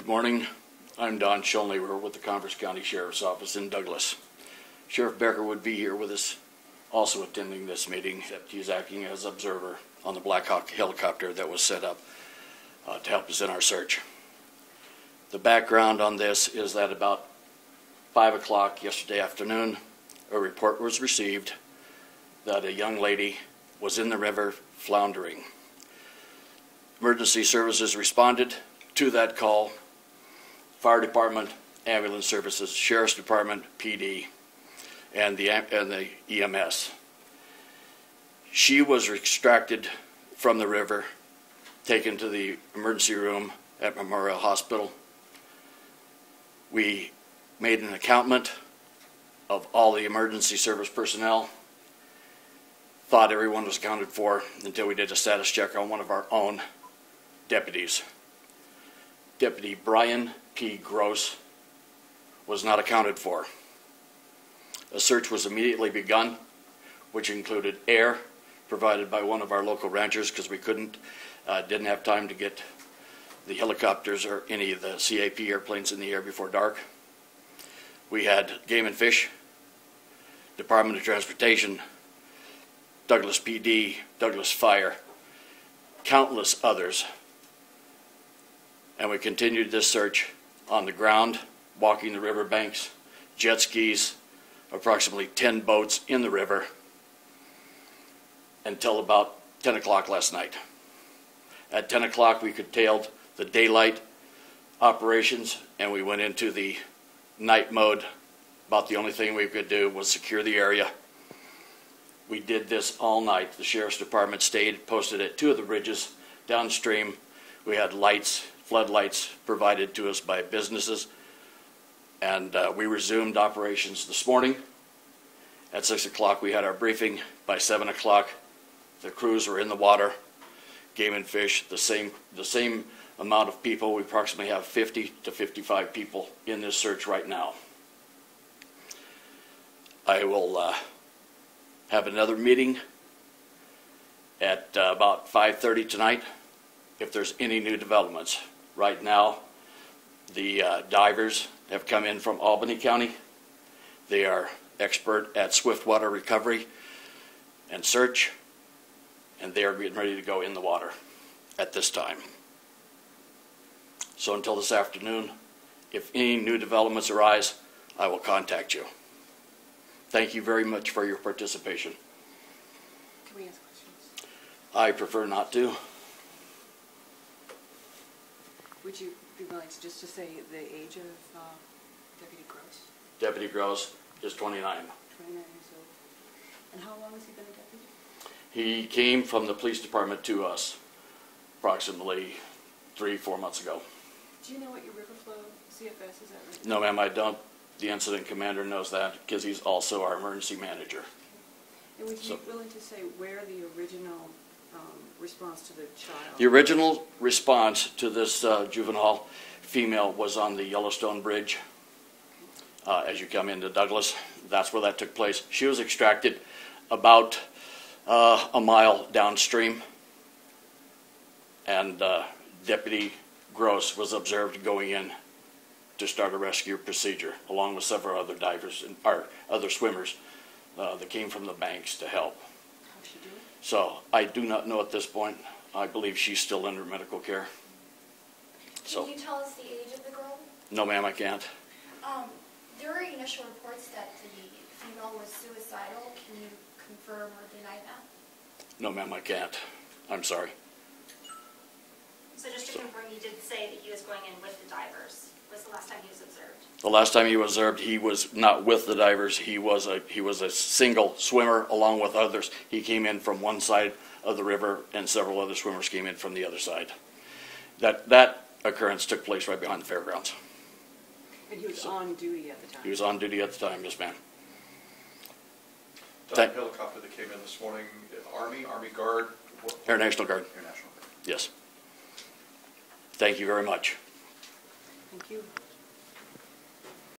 Good morning. I'm Don Schoenleber with the Converse County Sheriff's Office in Douglas. Sheriff Becker would be here with us, also attending this meeting, except he's acting as observer on the Black Hawk helicopter that was set up to help us in our search. The background on this is that about 5 o'clock yesterday afternoon, a report was received that a young lady was in the river floundering. Emergency services responded to that call. Fire department, ambulance services, sheriff's department, PD, and the EMS. She was extracted from the river, taken to the emergency room at Memorial Hospital. We made an accountment of all the emergency service personnel. Thought everyone was accounted for until we did a status check on one of our own deputies. Deputy Bryan Gross was not accounted for. A search was immediately begun, which included air provided by one of our local ranchers because we didn't have time to get the helicopters or any of the CAP airplanes in the air before dark. We had Game and Fish, Department of Transportation, Douglas PD, Douglas Fire, countless others. And we continued this search on the ground, walking the river banks, jet skis, approximately 10 boats in the river until about 10 o'clock last night. At 10 o'clock we curtailed the daylight operations and we went into the night mode. About the only thing we could do was secure the area. We did this all night. The Sheriff's Department stayed posted at 2 of the bridges downstream. We had lights, floodlights provided to us by businesses, and we resumed operations this morning. At 6 o'clock we had our briefing. By 7 o'clock the crews were in the water. Game and Fish, the same amount of people. We approximately have 50 to 55 people in this search right now. I will have another meeting at about 5:30 tonight if there's any new developments. Right now, the divers have come in from Albany County. They are expert at swiftwater recovery and search, and they are getting ready to go in the water at this time. So until this afternoon, if any new developments arise, I will contact you. Thank you very much for your participation. Can we ask questions? I prefer not to. Would you be willing to just to say the age of Deputy Gross? Deputy Gross is 29. 29 years old. And how long has he been a deputy? He came from the police department to us approximately 3-4 months ago. Do you know what your river flow CFS is at right now? No, ma'am, I don't. The incident commander knows that because he's also our emergency manager. Okay. And would you be willing to say where the original response to the child? The original response to this juvenile female was on the Yellowstone Bridge. As you come into Douglas, that's where that took place. She was extracted about a mile downstream, and Deputy Gross was observed going in to start a rescue procedure, along with several other divers and other swimmers that came from the banks to help. How'd she do it? So I do not know at this point. I believe she's still under medical care. Can you tell us the age of the girl? No, ma'am, I can't. There were initial reports that the female was suicidal. Can you confirm or deny that? No, ma'am, I can't. I'm sorry. So just to confirm, you did say that he was going in with the divers. Was the last time he was observed? The last time he was observed, he was not with the divers. He was a single swimmer along with others. He came in from one side of the river, and several other swimmers came in from the other side. That occurrence took place right behind the fairgrounds. And he was on duty at the time? He was on duty at the time, yes, ma'am. The helicopter that came in this morning, Army Guard? Air National Guard. Air National Guard. Yes. Thank you very much. Thank you.